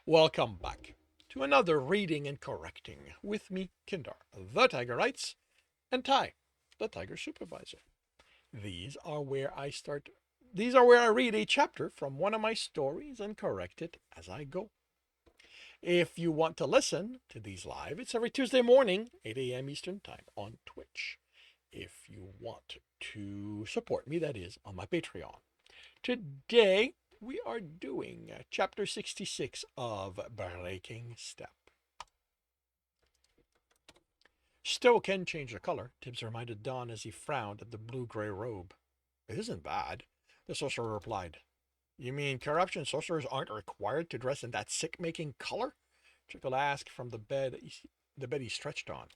Welcome back to another reading and correcting with me, Kindar, the Tiger Writes, and Ty, the Tiger Supervisor. These are where I start. These are where I read a chapter from one of my stories and correct it as I go. If you want to listen to these live, it's every Tuesday morning, 8 a.m. Eastern Time on Twitch. If you want to support me, that is on my Patreon. Today, we are doing chapter 66 of Breaking Step. Still can change the color, Tibbs reminded Don as he frowned at the blue-gray robe. It isn't bad, the sorcerer replied. You mean corruption sorcerers aren't required to dress in that sick-making color? Jekyll asked from the bed he stretched on.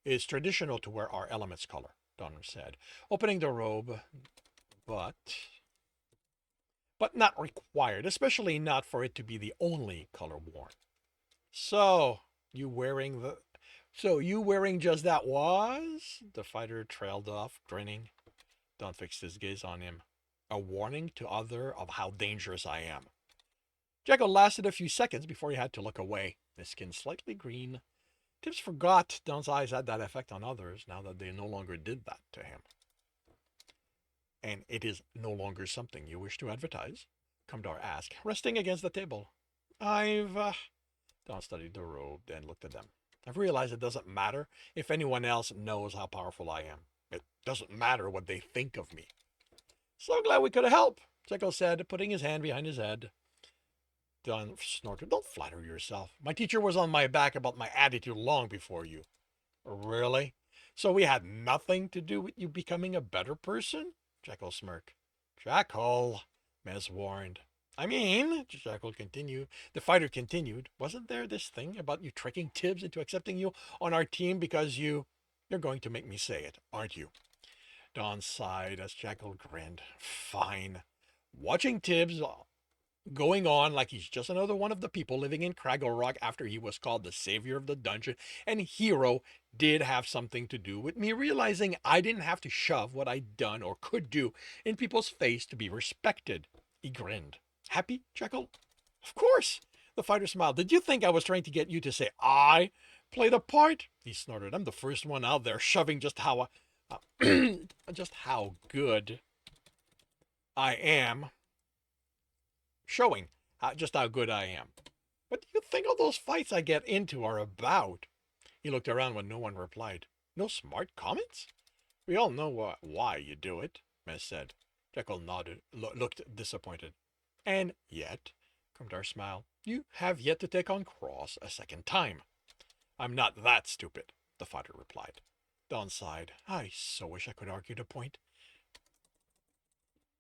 It's traditional to wear our element's color, Don said, opening the robe, but not required, especially not for it to be the only color worn. So, you wearing just that was? The fighter trailed off, grinning. Don fixed his gaze on him. A warning to other of how dangerous I am. Jekyll lasted a few seconds before he had to look away, his skin slightly green. Tibbs forgot Don's eyes had that effect on others now that they no longer did that to him. And it is no longer something you wish to advertise? Kumdar asked, resting against the table. Don studied the robe, then looked at them. I've realized it doesn't matter if anyone else knows how powerful I am. It doesn't matter what they think of me. So glad we could help, Jekyll said, putting his hand behind his head. Don snorted. Don't flatter yourself. My teacher was on my back about my attitude long before you. Really? So we had nothing to do with you becoming a better person? Jekyll smirked. Jekyll, Mez warned. I mean, Jekyll continued, the fighter continued, wasn't there this thing about you tricking Tibbs into accepting you on our team because you're going to make me say it, aren't you? Don sighed as Jekyll grinned. Fine. Watching Tibbs going on like he's just another one of the people living in Craggle Rock after he was called the savior of the dungeon and hero did have something to do with me realizing I didn't have to shove what I'd done or could do in people's face to be respected. He grinned. Happy, Jekyll? Of course. The fighter smiled. Did you think I was trying to get you to say I played a part? He snorted. I'm the first one out there shoving just how just how good I am. Showing just how good I am. What do you think all those fights I get into are about? He looked around when no one replied. No smart comments? We all know why you do it, Mez said. Jekyll nodded, looked disappointed. And yet, Kumdar smiled, you have yet to take on Cross a second time. I'm not that stupid, the fighter replied. Don sighed. I so wish I could argue the point.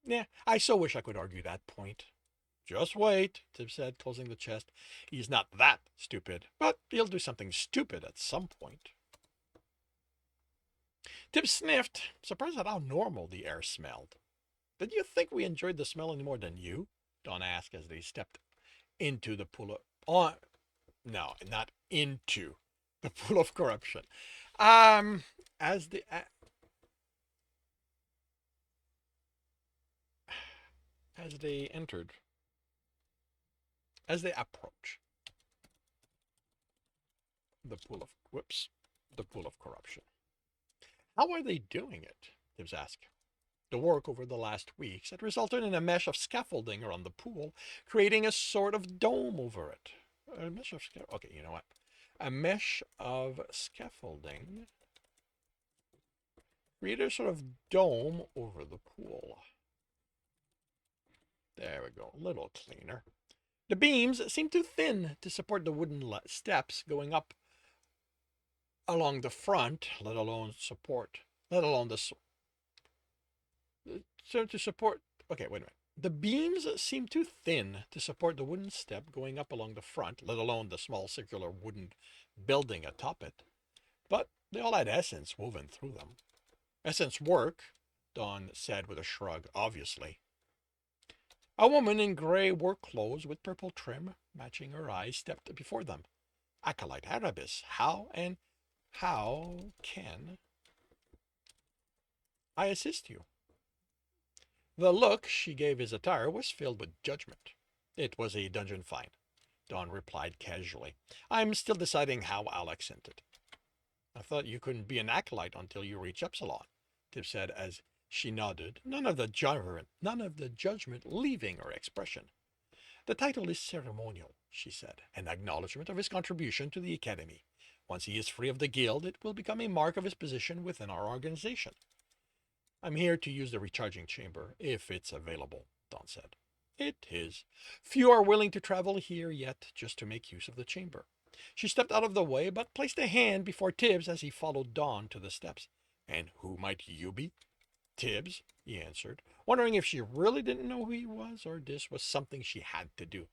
Yeah, I so wish I could argue that point. Just wait, Tibbs said, closing the chest. He's not that stupid, but he'll do something stupid at some point. Tibbs sniffed, surprised at how normal the air smelled. Did you think we enjoyed the smell any more than you? Don asked as they stepped into the pool of... no, not into the pool of corruption. As the... as they entered... as they approach the pool of corruption. How are they doing it? Tibbs asked. The work over the last weeks had resulted in a mesh of scaffolding around the pool, creating a sort of dome over it. A mesh of okay, you know what? A mesh of scaffolding created a sort of dome over the pool. There we go, a little cleaner. The beams seemed too thin to support the wooden steps going up along the front, let alone to support. Okay, wait a minute. The beams seemed too thin to support the wooden step going up along the front, let alone the small circular wooden building atop it. But they all had essence woven through them. Essence work, Don said with a shrug, obviously. A woman in gray work clothes with purple trim matching her eyes stepped before them. Acolyte Arabis, how can I assist you? The look she gave his attire was filled with judgment. It was a dungeon find. Don replied casually. I'm still deciding how I'll accent it. I thought you couldn't be an acolyte until you reach Epsilon, Tibs said as she nodded, none of the judgment leaving her expression. The title is ceremonial, she said, an acknowledgement of his contribution to the Academy. Once he is free of the guild, it will become a mark of his position within our organization. I'm here to use the recharging chamber, if it's available, Don said. It is. Few are willing to travel here yet just to make use of the chamber. She stepped out of the way, but placed a hand before Tibs as he followed Don to the steps. And who might you be? Tibs, he answered, wondering if she really didn't know who he was, or this was something she had to do.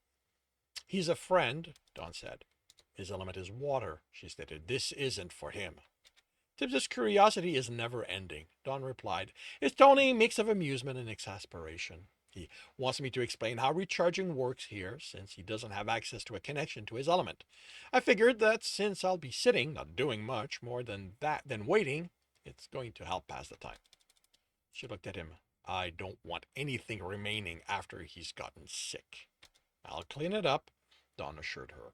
He's a friend, Don said. His element is water, she stated. This isn't for him. Tibbs's curiosity is never ending, Don replied, his tone a mix of amusement and exasperation. He wants me to explain how recharging works here, since he doesn't have access to a connection to his element. I figured that since I'll be sitting, not doing much more than waiting, it's going to help pass the time. She looked at him. I don't want anything remaining after he's gotten sick. I'll clean it up, Don assured her.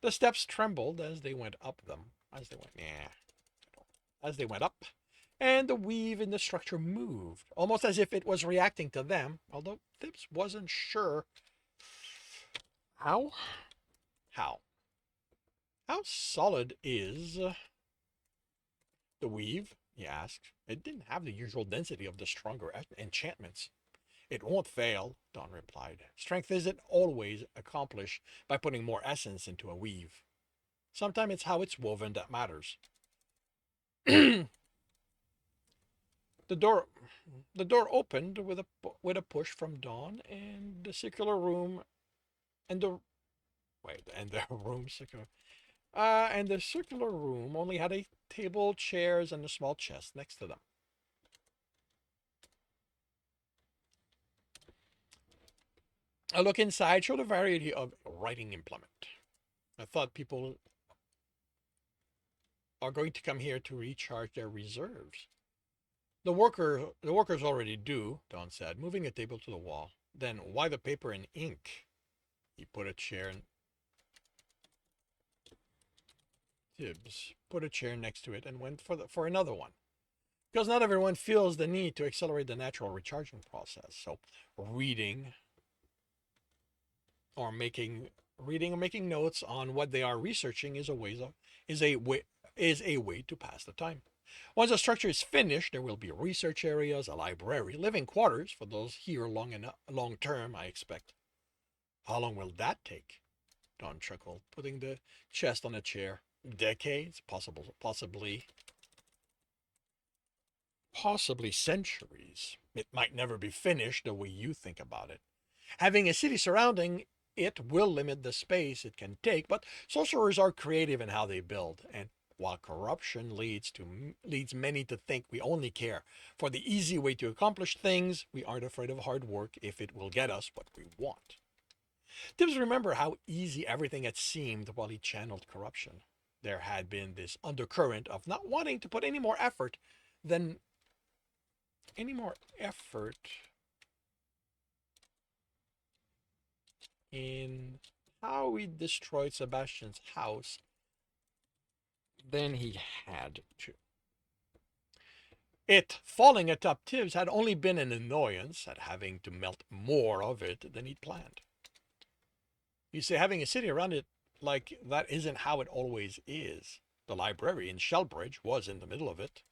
The steps trembled as they went up them. As they went up, and the weave in the structure moved, almost as if it was reacting to them, although Tibs wasn't sure how. How solid is the weave? He asked. It didn't have the usual density of the stronger enchantments. It won't fail, Don replied. Strength isn't always accomplished by putting more essence into a weave. Sometimes it's how it's woven that matters. The door opened with a push from Dawn, and the circular room and the circular room only had a table, chairs, and a small chest next to them. A look inside showed a variety of writing implement. I thought people are going to come here to recharge their reserves. The workers already do, Don said, moving a table to the wall. Then why the paper and ink? He put a chair in. Tibs put a chair next to it and went for another one. Because not everyone feels the need to accelerate the natural recharging process. So reading or making notes on what they are researching is a way to pass the time. Once the structure is finished, there will be research areas, a library, living quarters for those here long term, I expect. How long will that take? Don chuckled, putting the chest on a chair. Decades, possibly centuries. It might never be finished the way you think about it. Having a city surrounding it will limit the space it can take, but sorcerers are creative in how they build, and while corruption leads many to think we only care for the easy way to accomplish things, we aren't afraid of hard work if it will get us what we want. Tibbs remembered how easy everything had seemed while he channeled corruption. There had been this undercurrent of not wanting to put any more effort in how he destroyed Sebastian's house than he had to. It falling atop Tibs had only been an annoyance at having to melt more of it than he'd planned. You see, having a city around it like that isn't how it always is. The library in Shellbridge was in the middle of it.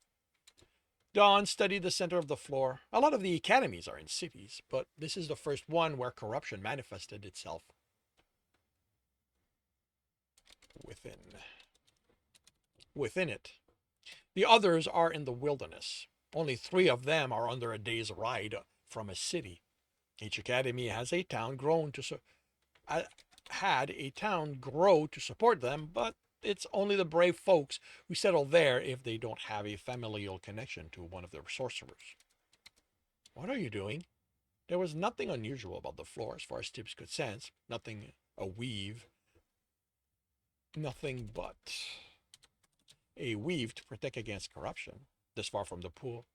Dawn studied the center of the floor. A lot of the academies are in cities, but this is the first one where corruption manifested itself within it. The others are in the wilderness. Only 3 of them are under a day's ride from a city. Each academy has a town grow to support them, but it's only the brave folks who settle there if they don't have a familial connection to one of their sorcerers. What are you doing? There was nothing unusual about the floor as far as Tibs could sense. Nothing but a weave to protect against corruption. This far from the pool.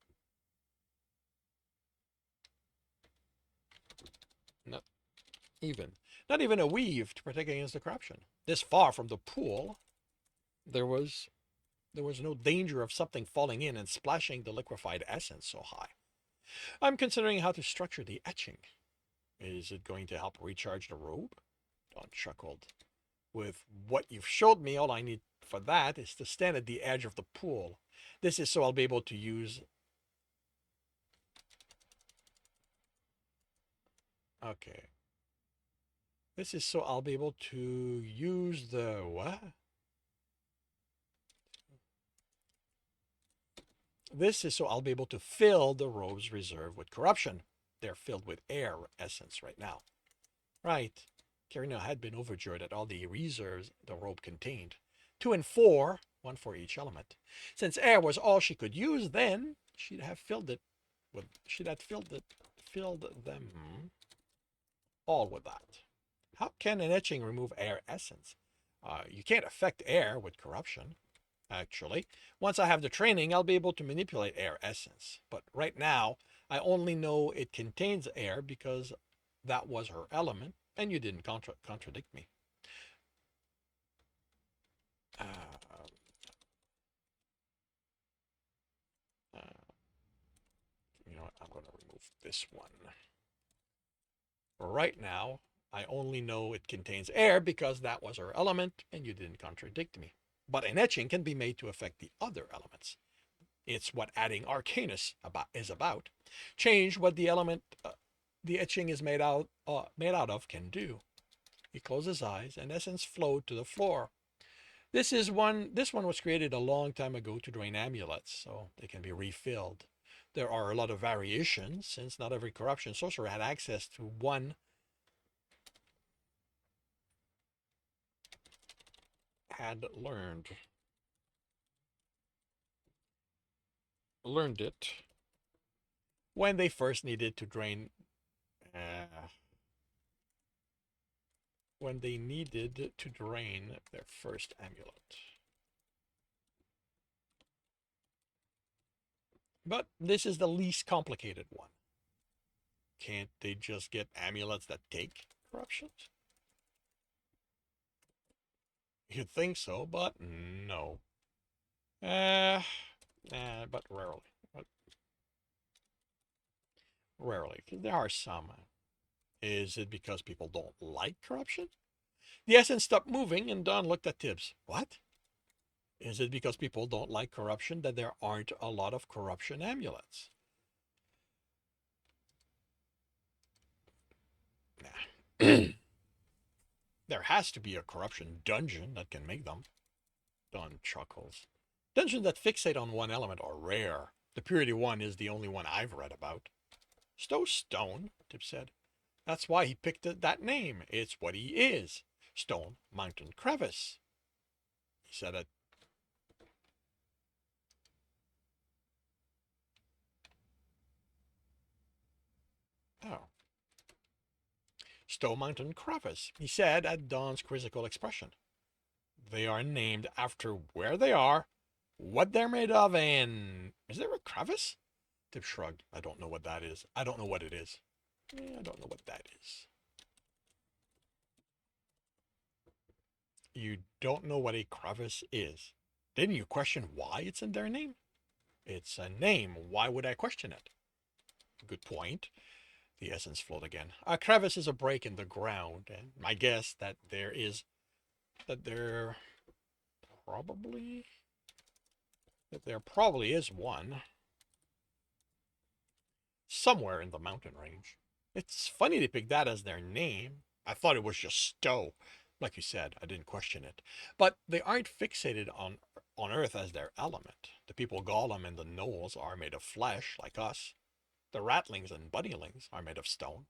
Not even. Not even a weave to protect against the corruption. This far from the pool, there was no danger of something falling in and splashing the liquefied essence so high. I'm considering how to structure the etching. Is it going to help recharge the robe? Don chuckled. With what you've showed me, all I need for that is to stand at the edge of the pool. This is so I'll be able to use... Okay. This is so I'll be able to use the... What? This is so I'll be able to fill the robe's reserve with corruption. They're filled with air essence right now. Right. Karina had been overjoyed at all the reserves the robe contained. 2 and 4, one for each element. Since air was all she could use, then she'd have filled them all with that. How can an etching remove air essence? You can't affect air with corruption. Actually, once I have the training, I'll be able to manipulate air essence. But right now, I only know it contains air because that was her element, and you didn't contradict me. You know what? I'm going to remove this one. Right now, I only know it contains air because that was her element, and you didn't contradict me. But an etching can be made to affect the other elements. It's what adding Arcanus is about. Change what the element the etching is made out of can do. He closed his eyes, and essence flowed to the floor. This one was created a long time ago to drain amulets, so they can be refilled. There are a lot of variations, since not every corruption sorcerer had access to one. Had learned it when they first needed to drain their first amulet. But this is the least complicated one. Can't they just get amulets that take corruptions? You'd think so, but no. But rarely. Rarely, because there are some. Is it because people don't like corruption? The essence stopped moving, and Don looked at Tibs. What? Is it because people don't like corruption that there aren't a lot of corruption amulets? Nah. There has to be a corruption dungeon that can make them. Don chuckles. Dungeons that fixate on one element are rare. The Purity one is the only one I've read about. Stone, Tip said. That's why he picked that name. It's what he is. Stone Mountain Crevice. He said it. Oh. Stone Mountain Crevice, he said at Don's quizzical expression. They are named after where they are, what they're made of, and... Is there a crevice? Tip shrugged. I don't know what that is. I don't know what it is. I don't know what that is. You don't know what a crevice is. Didn't you question why it's in their name? It's a name. Why would I question it? Good point. The essence flowed again. A crevice is a break in the ground, and my guess that there probably is one somewhere in the mountain range. It's funny they picked that as their name. I thought it was just Stowe. Like you said, I didn't question it. But they aren't fixated on Earth as their element. The people Gollum and the Gnolls are made of flesh, like us. The Ratlings and Buddylings are made of stone.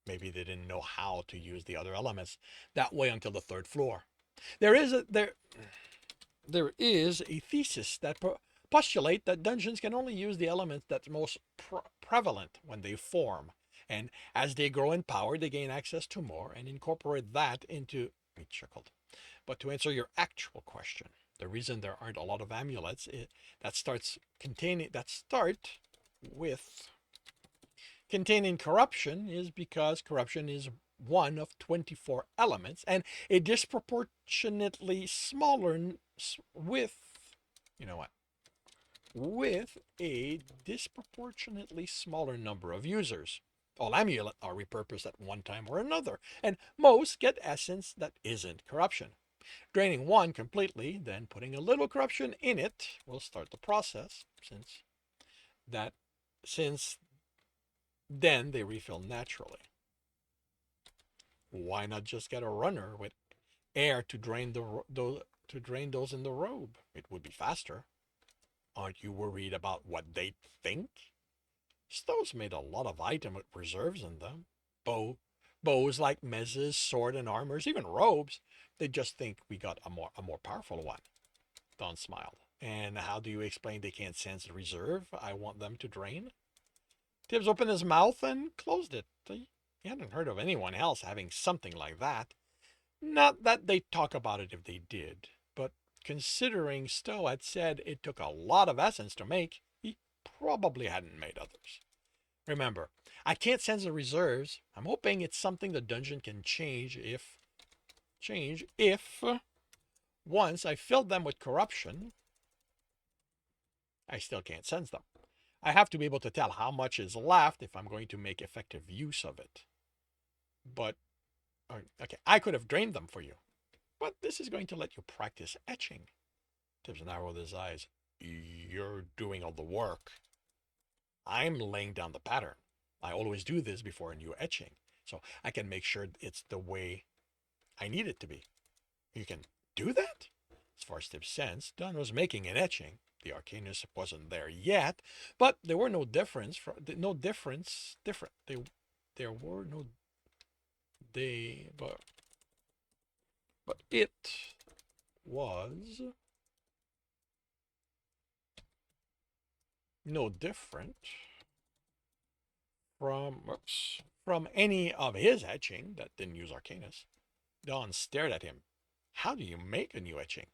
Maybe they didn't know how to use the other elements that way until the third floor. There is a thesis that postulate that dungeons can only use the elements that's most prevalent when they form. And as they grow in power, they gain access to more and incorporate that into... He chuckled. But to answer your actual question, the reason there aren't a lot of amulets that start with containing corruption is because corruption is one of 24 elements, and a disproportionately smaller with, you know what, with a disproportionately smaller number of users. All amulets are repurposed at one time or another, and most get essence that isn't corruption. Draining one completely, then putting a little corruption in it will start the process, that since then they refill naturally. Why not just get a runner with air to drain those in the robe? It would be faster. Aren't you worried about what they think? Stoves made a lot of items with reserves in them. Bows like mezes, sword and armors, even robes. They just think we got a more powerful one. Don smiled. And how do you explain they can't sense the reserve I want them to drain? Tibbs opened his mouth and closed it. He hadn't heard of anyone else having something like that. Not that they'd talk about it if they did, but considering Stowe had said it took a lot of essence to make, he probably hadn't made others. Remember, I can't sense the reserves. I'm hoping it's something the dungeon can change if once I filled them with corruption, I still can't sense them. I have to be able to tell how much is left if I'm going to make effective use of it. But, okay, I could have drained them for you. But this is going to let you practice etching. Tibbs narrowed his eyes. You're doing all the work. I'm laying down the pattern. I always do this before a new etching, so I can make sure it's the way I need it to be. You can do that? As far as Tibbs sensed, Don was making an etching. The Arcanist wasn't there yet, but there were no difference. There were no they, but it was no different from any of his etching that didn't use Arcanus. Don stared at him. How do you make a new etching?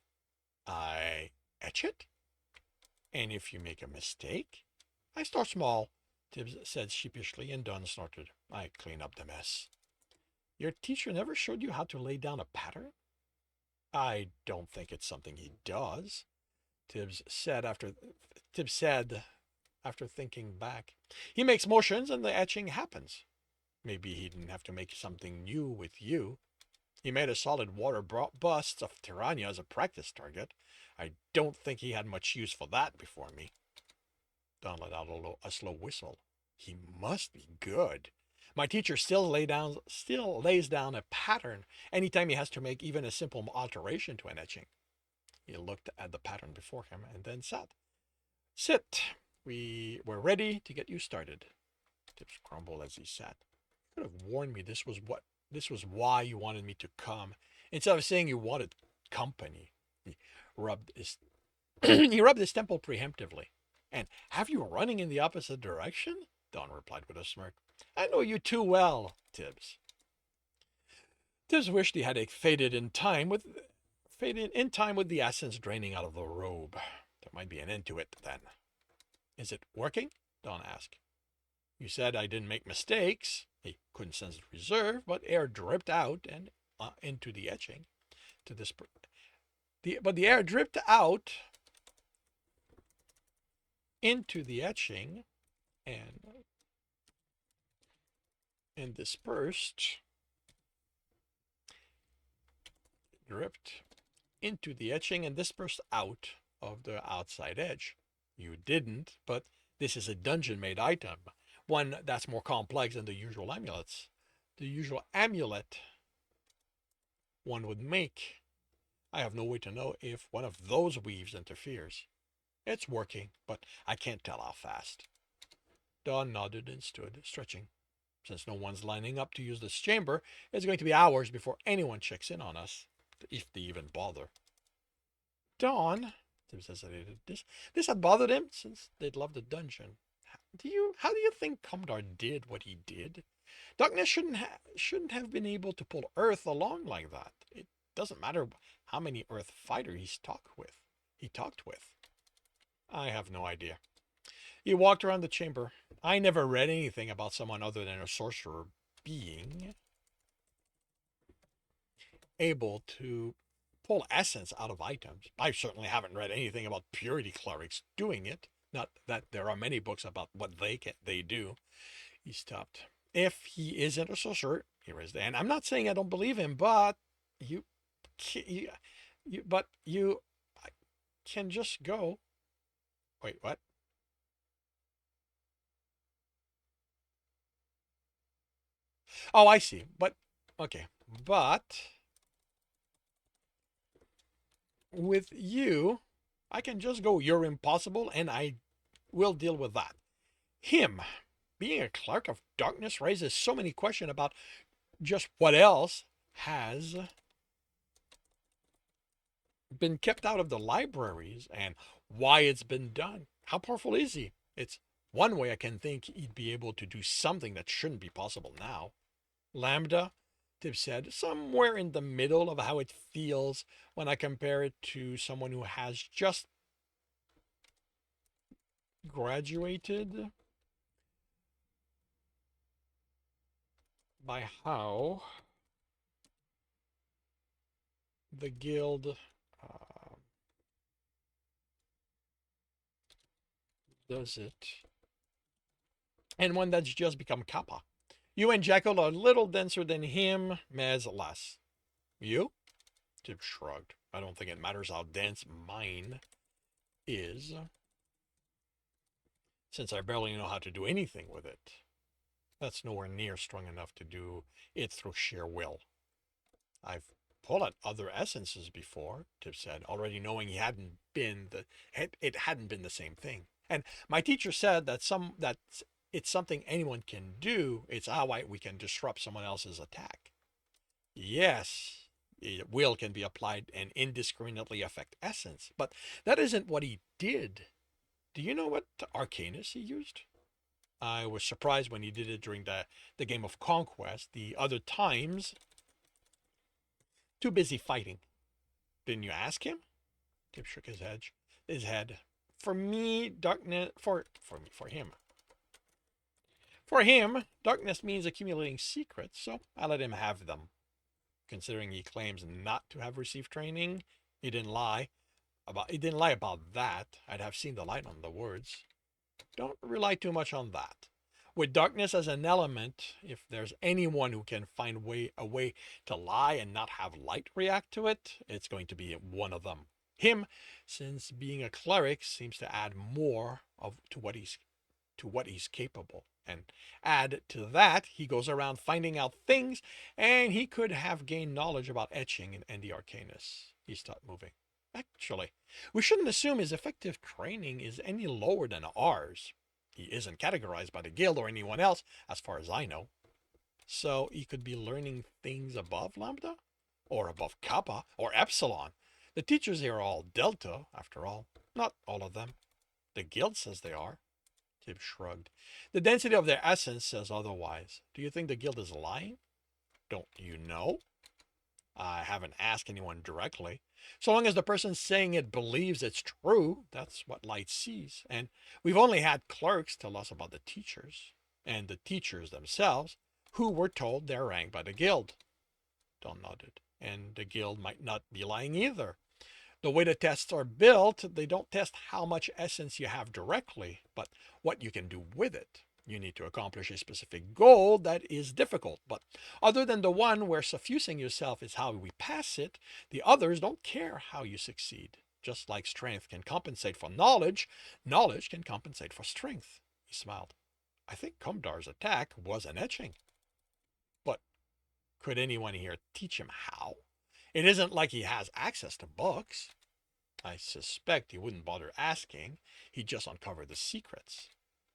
I etch it? And if you make a mistake? I start small, Tibbs said sheepishly, and Don snorted. I clean up the mess. Your teacher never showed you how to lay down a pattern? I don't think it's something he does, Tibbs said after thinking back. He makes motions and the etching happens. Maybe he didn't have to make something new with you. He made a solid water bust of Tirania as a practice target. I don't think he had much use for that before me. Don let out a slow whistle. He must be good. My teacher still lays down a pattern anytime he has to make even a simple alteration to an etching. He looked at the pattern before him and then said, Sit. We're ready to get you started. Tibbs grumbled as he sat. You could have warned me this was why you wanted me to come, instead of saying you wanted company. He rubbed his temple preemptively. And have you running in the opposite direction? Don replied with a smirk. I know you too well, Tibbs. Tibbs wished he had faded in time with the essence draining out of the robe. There might be an end to it then. Is it working? Don asked. You said I didn't make mistakes. He couldn't sense the reserve, but air dripped out and into the etching. But the air dripped out into the etching and dispersed. Dripped into the etching and dispersed out of the outside edge. You didn't, but this is a dungeon-made item, one that's more complex than the usual amulets. The usual amulet one would make. I have no way to know if one of those weaves interferes. It's working, but I can't tell how fast. Don nodded and stood, stretching. Since no one's lining up to use this chamber, it's going to be hours before anyone checks in on us, if they even bother. Don, Tibbs hesitated. This had bothered him since they'd left the dungeon. How do you think Commodore did what he did? Darkness shouldn't have been able to pull Earth along like that. It doesn't matter how many Earth fighters he talked with. I have no idea. He walked around the chamber. I never read anything about someone other than a sorcerer being. able to pull essence out of items. I certainly haven't read anything about purity clerics doing it. Not that there are many books about what they do. He stopped. If he isn't a sorcerer, he raised the hand. I'm not saying I don't believe him, but you, you, you can just go. Wait, what? Oh, I see. But okay, but with you, I can just go. You're impossible, and I will deal with that. Him being a clerk of darkness raises so many questions about just what else has been kept out of the libraries and why it's been done. How powerful is he? It's one way I can think he'd be able to do something that shouldn't be possible now. Lambda, Tibs said, somewhere in the middle of how it feels when I compare it to someone who has just graduated. By how the guild does it, and one that's just become Kappa. You and Jekyll are a little denser than him, Mez less. You? Tib shrugged. I don't think it matters how dense mine is, since I barely know how to do anything with it. That's nowhere near strong enough to do it through sheer will. I've pulled out other essences before, Tib said, already knowing it hadn't been the same thing. And my teacher said that it's something anyone can do. It's how we can disrupt someone else's attack. Yes, will can be applied and indiscriminately affect essence, but that isn't what he did. Do you know what arcanus he used? I was surprised when he did it during the game of Conquest. The other times, too busy fighting. Didn't you ask him? Tib shook his head. For me, darkness for him. For him, darkness means accumulating secrets, so I let him have them. Considering he claims not to have received training, he didn't lie about that. I'd have seen the light on the words. Don't rely too much on that. With darkness as an element, if there's anyone who can find a way to lie and not have light react to it, it's going to be one of them. Him, since being a cleric seems to add more to what he's capable. And add to that, he goes around finding out things, and he could have gained knowledge about etching and the arcanus. He stopped moving. Actually, we shouldn't assume his effective training is any lower than ours. He isn't categorized by the guild or anyone else, as far as I know. So he could be learning things above Lambda? Or above Kappa? Or Epsilon? The teachers here are all Delta, after all. Not all of them. The guild says they are. Tib shrugged. The density of their essence says otherwise. Do you think the guild is lying? Don't you know? I haven't asked anyone directly. So long as the person saying it believes it's true, that's what light sees. And we've only had clerks tell us about the teachers, and the teachers themselves, who were told they're ranked by the guild. Don nodded. And the guild might not be lying either. The way the tests are built, they don't test how much essence you have directly, but what you can do with it. You need to accomplish a specific goal that is difficult, but other than the one where suffusing yourself is how we pass it, the others don't care how you succeed. Just like strength can compensate for knowledge, knowledge can compensate for strength. He smiled. I think Kumdar's attack was an etching. But could anyone here teach him how? It isn't like he has access to books. I suspect he wouldn't bother asking. He'd just uncover the secrets.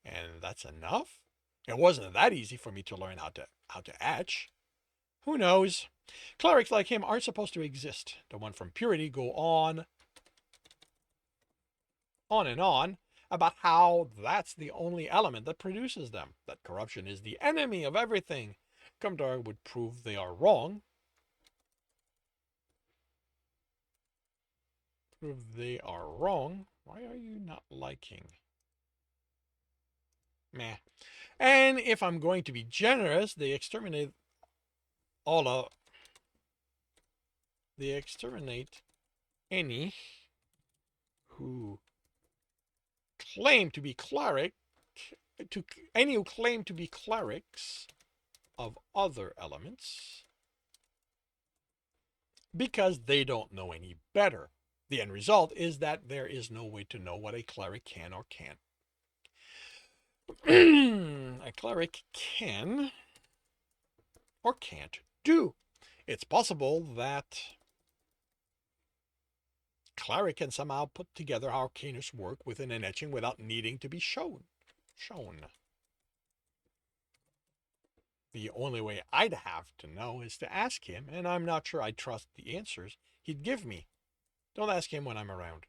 And that's enough? It wasn't that easy for me to learn how to etch. Who knows? Clerics like him aren't supposed to exist. The one from Purity go on and on about how that's the only element that produces them, that corruption is the enemy of everything. Kumdar would prove they are wrong. Prove they are wrong. Why are you not liking? Meh. And if I'm going to be generous, they exterminate all of They exterminate any who claim to be any who claim to be clerics of other elements because they don't know any better. The end result is that there is no way to know what a cleric can or can't. A cleric can or can't do. It's possible that cleric can somehow put together arcanist work within an etching without needing to be shown. The only way I'd have to know is to ask him, and I'm not sure I'd trust the answers he'd give me. Don't ask him when I'm around.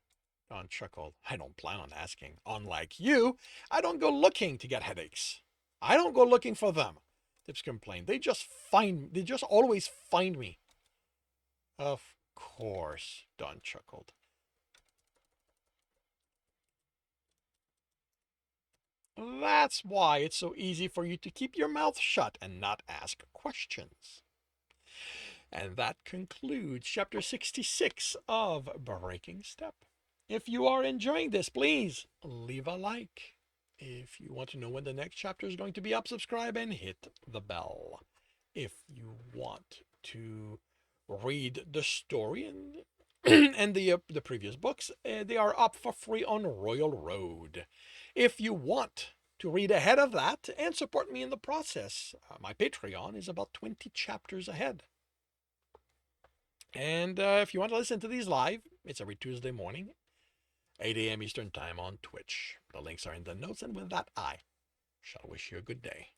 Don chuckled. I don't plan on asking. Unlike you, I don't go looking to get headaches. I don't go looking for them. Tibs complained. They just always find me. Of course, Don chuckled. That's why it's so easy for you to keep your mouth shut and not ask questions. And that concludes chapter 66 of Breaking Step. If you are enjoying this, please leave a like. If you want to know when the next chapter is going to be up, subscribe and hit the bell. If you want to read the story and the previous books, they are up for free on Royal Road. If you want to read ahead of that and support me in the process, my Patreon is about 20 chapters ahead. And if you want to listen to these live, it's every Tuesday morning, 8 a.m. Eastern Time on Twitch. The links are in the notes, and with that, I shall wish you a good day.